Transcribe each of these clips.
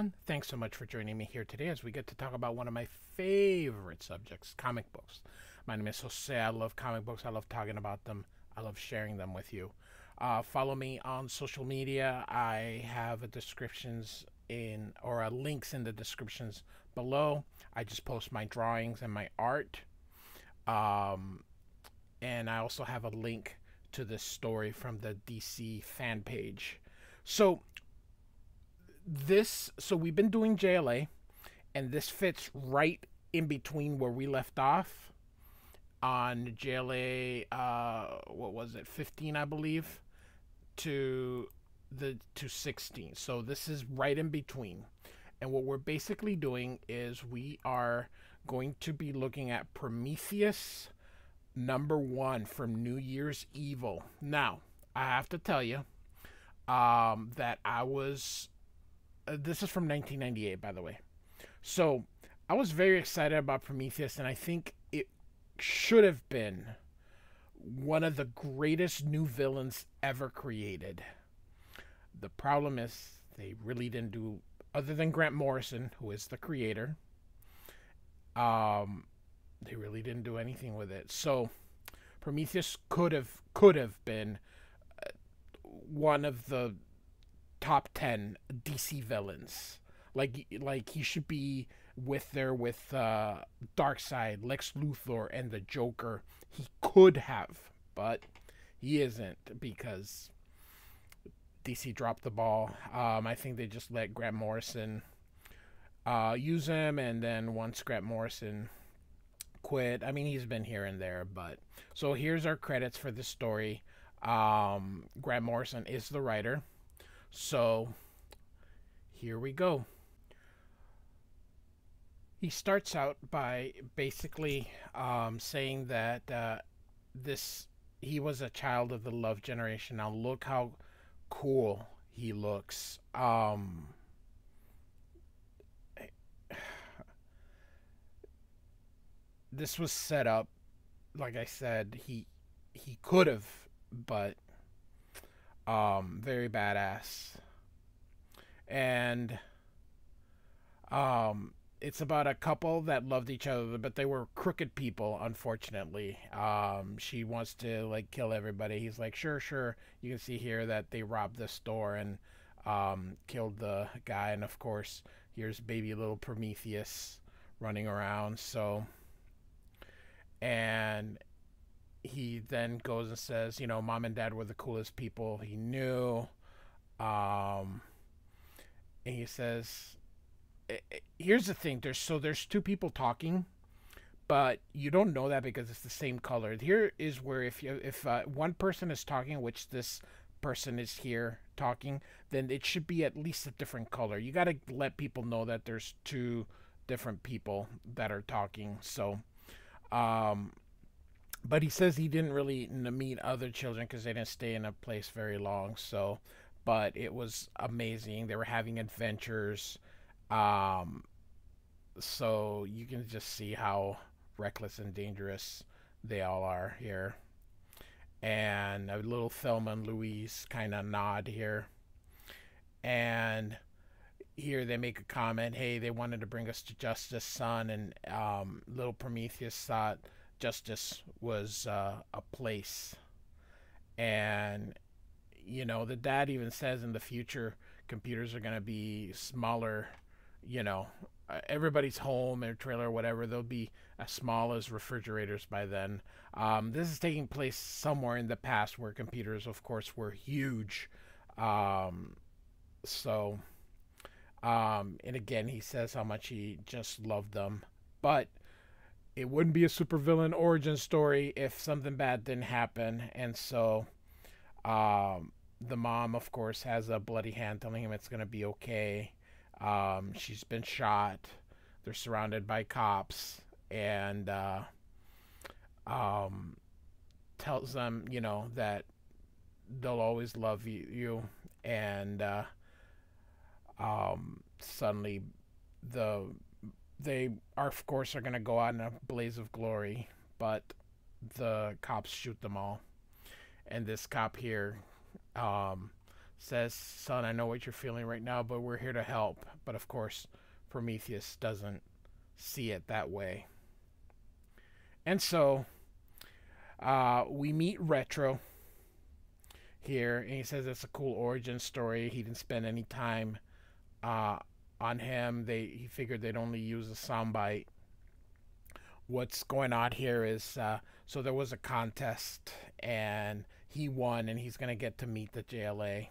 everyone. Thanks so much for joining me here today as we get to talk about one of my favorite subjects, comic books. My name is Jose. I love comic books. I love talking about them. I love sharing them with you. Follow me on social media. I have a descriptions in or links in the descriptions below. I just post my drawings and my art. Um, and I also have a link to this story from the DC fan page. So we've been doing JLA, and this fits right in between where we left off on JLA. What was it, 15, I believe, to 16. So this is right in between, and what we're basically doing is we are going to be looking at Prometheus #1 from New Year's Evil. Now, I have to tell you that I was this is from 1998, by the way. So I was very excited about Prometheus, and I think it should have been one of the greatest new villains ever created. The problem is they really didn't do, other than Grant Morrison, who is the creator, they really didn't do anything with it. So Prometheus could have been one of the top 10 DC villains. Like he should be with Darkseid, Lex Luthor, and the Joker. He could have, but he isn't because DC dropped the ball. I think they just let Grant Morrison use him, and then once Grant Morrison quit, I mean, he's been here and there, but so here's our credits for this story. Grant Morrison is the writer. So here we go. He starts out by basically saying that he was a child of the love generation. Now look how cool he looks. This was set up, like I said, he could have, but very badass. And it's about a couple that loved each other, but they were crooked people, unfortunately. She wants to like kill everybody. He's like, sure. You can see here that they robbed the store and killed the guy, and of course here's baby little Prometheus running around. And he then goes and says, mom and dad were the coolest people he knew. And he says, here's the thing, there's two people talking, but you don't know that because it's the same color. Here is where if one person is talking, which this person is here talking, then it should be at least a different color. You got to let people know that there's two different people that are talking. So but he says he didn't really meet other children because they didn't stay in a place very long. So, but it was amazing. They were having adventures. So you can just see how reckless and dangerous they all are here. And a little Thelma and Louise kind of nod here. And here they make a comment, hey, they wanted to bring us to justice, son. And little Prometheus thought justice was a place. And the dad even says in the future computers are going to be smaller. Everybody's home or trailer or whatever, they'll be as small as refrigerators by then. This is taking place somewhere in the past where computers, of course, were huge. And again, he says how much he just loved them. But it wouldn't be a supervillain origin story if something bad didn't happen. And so the mom, of course, has a bloody hand telling him it's going to be okay. She's been shot. They're surrounded by cops. And tells them, that they'll always love you. And suddenly they are, of course, are going to go out in a blaze of glory, but the cops shoot them all. And this cop here says, "Son, I know what you're feeling right now, but we're here to help." But of course, Prometheus doesn't see it that way. And so we meet Retro here, and he says it's a cool origin story. He didn't spend any time uh, on him. He figured they'd only use a soundbite. What's going on here is so there was a contest, and he won, and he's gonna get to meet the JLA.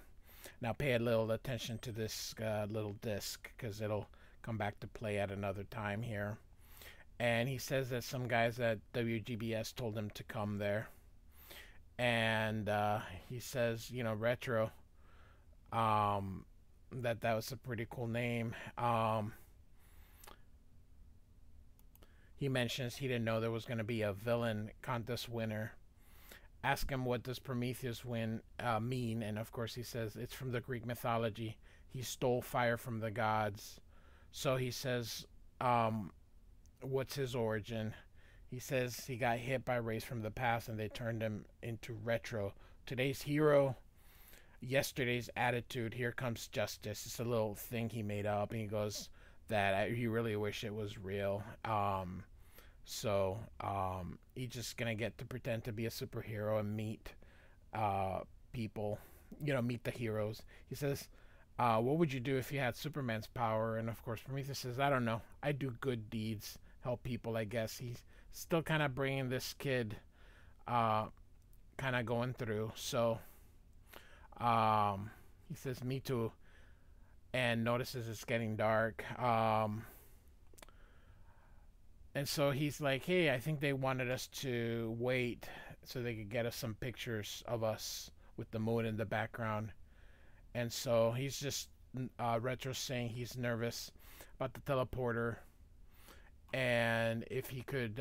Now pay a little attention to this little disc, because it'll come back to play at another time here. And he says that some guys at WGBS told him to come there. And he says, you know, Retro, that was a pretty cool name. He mentions he didn't know there was going to be a villain contest winner. Ask him, what does Prometheus mean? And of course he says it's from the Greek mythology. He stole fire from the gods. So he says, what's his origin? He says he got hit by a race from the past and they turned him into Retro. Today's hero, yesterday's attitude, here comes justice. It's a little thing he made up, and he goes that he really wish it was real. So he's just gonna get to pretend to be a superhero and meet people, you know, meet the heroes. He says, what would you do if you had Superman's power? And of course Prometheus says, I don't know, I do good deeds, help people, I guess. He's still kind of bringing this kid kind of going through. So he says, me too, and notices it's getting dark. And so he's like, hey, I think they wanted us to wait so they could get us some pictures of us with the moon in the background. And so he's just, Retro saying he's nervous about the teleporter. And if he could,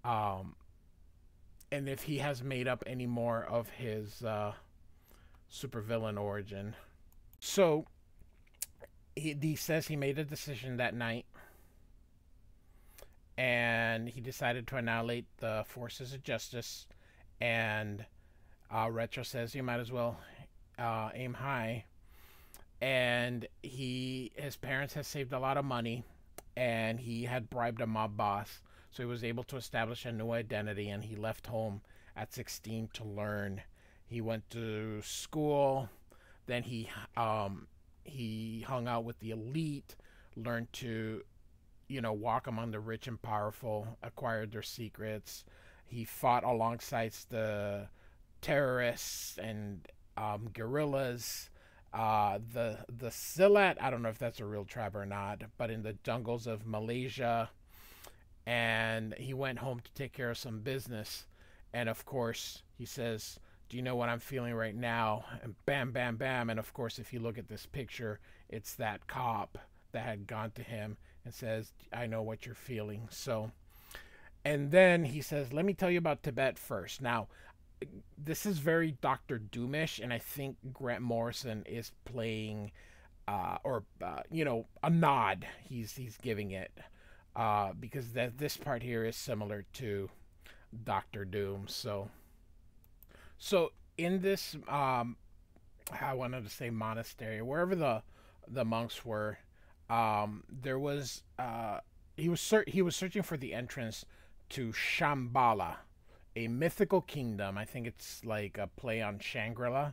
and if he has made up any more of his supervillain origin. So he says he made a decision that night, and he decided to annihilate the forces of justice. And Retro says you might as well aim high. And his parents had saved a lot of money, and he had bribed a mob boss, so he was able to establish a new identity. And he left home at 16 to learn. He went to school, then he hung out with the elite, learned to, you know, walk among the rich and powerful, acquired their secrets. He fought alongside the terrorists and guerrillas. The Silat, I don't know if that's a real tribe or not, but in the jungles of Malaysia. And he went home to take care of some business. And of course, he says, do you know what I'm feeling right now? And bam, bam, bam. And of course, if you look at this picture, it's that cop that had gone to him and says, I know what you're feeling. So, and then he says, let me tell you about Tibet first. Now, this is very Dr. Doomish, and I think Grant Morrison is playing, you know, a nod. He's giving it, because this part here is similar to Doctor Doom. So in this, I wanted to say monastery, wherever the monks were, there was he was searching for the entrance to Shambhala, a mythical kingdom. I think it's like a play on Shangri-La,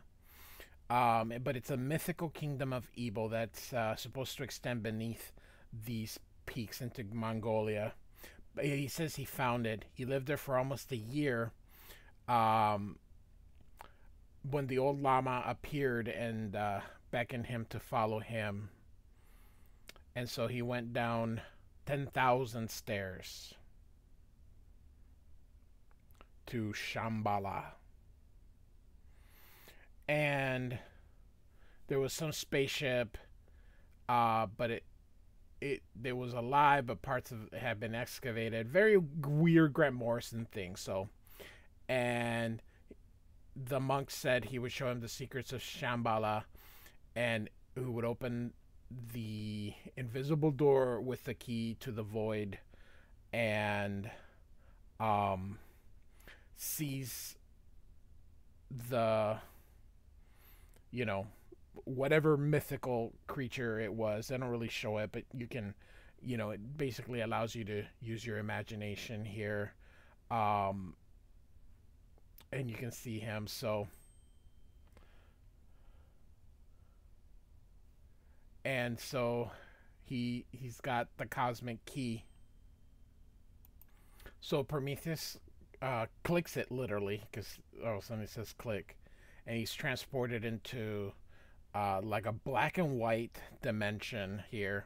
but it's a mythical kingdom of evil that's supposed to extend beneath these peaks into Mongolia. But he says he found it. He lived there for almost a year. When the old Lama appeared and beckoned him to follow him. And so he went down 10,000 stairs to Shambhala. And there was some spaceship, but it was alive, but parts of it had been excavated. Very weird Grant Morrison thing. So, and the monk said he would show him the secrets of Shambhala, and who would open the invisible door with the key to the void, and sees the you know, whatever mythical creature it was. They don't really show it, but you can, it basically allows you to use your imagination here. Um, and you can see him. So, and so he's got the cosmic key. So Prometheus clicks it literally because something says click, and he's transported into like a black and white dimension here.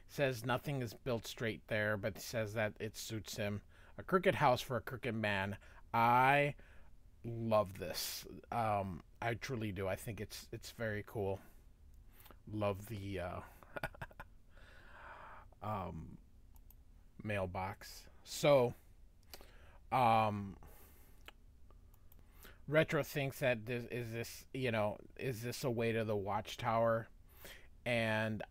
Says nothing is built straight there, but he says that it suits him. A crooked house for a crooked man. I love this. I truly do. I think it's very cool. Love the um, mailbox. So, um, Retro thinks that is this a way to the Watchtower, and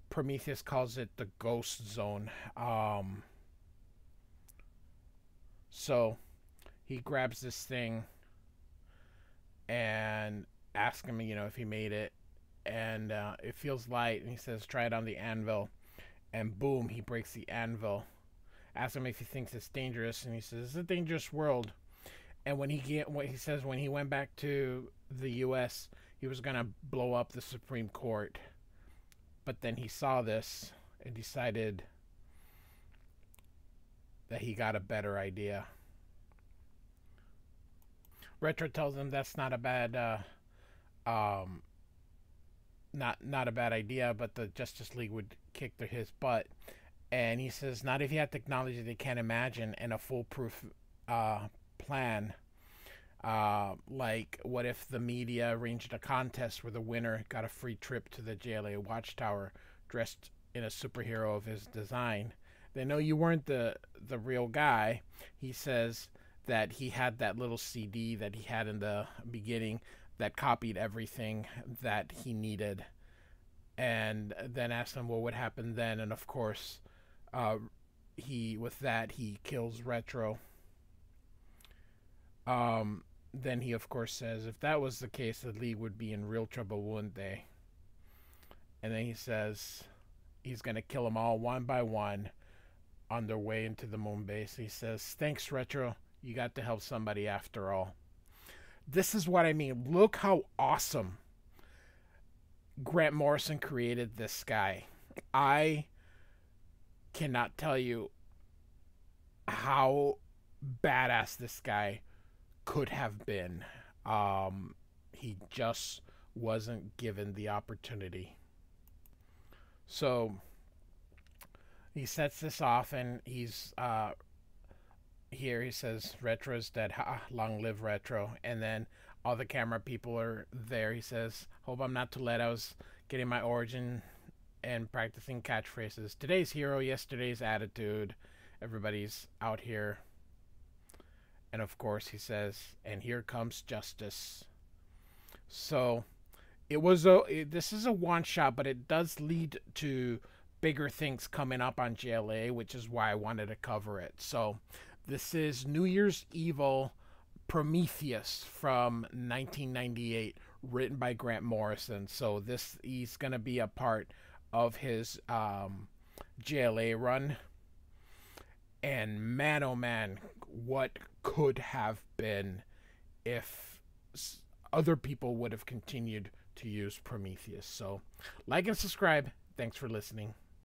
Prometheus calls it the Ghost Zone. So he grabs this thing and asks him, if he made it, and it feels light, and he says, "Try it on the anvil," and boom, he breaks the anvil. Asks him if he thinks it's dangerous, and he says, "It's a dangerous world." And when he says when he went back to the U.S., he was gonna blow up the Supreme Court, but then he saw this and decided that he got a better idea. Retro tells him that's not a bad not a bad idea, but the Justice League would kick his butt. And he says, not if you have technology they can't imagine and a foolproof plan. Like, what if the media arranged a contest where the winner got a free trip to the JLA Watchtower dressed in a superhero of his design? They know you weren't the real guy. He says that he had that little CD that he had in the beginning that copied everything that he needed. And then asks him, well, what happened then? And of course, he kills Retro. Then he of course says, if that was the case, the League would be in real trouble, wouldn't they? And then he says he's gonna kill them all one by one on their way into the moon base. He says, thanks, Retro, you got to help somebody after all. This is what I mean. Look how awesome Grant Morrison created this guy. I cannot tell you how badass this guy could have been. He just wasn't given the opportunity. So he sets this off, and he's here he says, Retro's dead. Ha, long live Retro. And then all the camera people are there. He says, hope I'm not too late. I was getting my origin and practicing catchphrases. Today's hero, yesterday's attitude. Everybody's out here. And of course he says, and here comes justice. So this is a one shot, but it does lead to bigger things coming up on JLA, which is why I wanted to cover it. So this is New Year's Evil Prometheus from 1998, written by Grant Morrison. So he's going to be a part of his JLA run. And man, oh man, what could have been if other people would have continued to use Prometheus. So like and subscribe. Thanks for listening.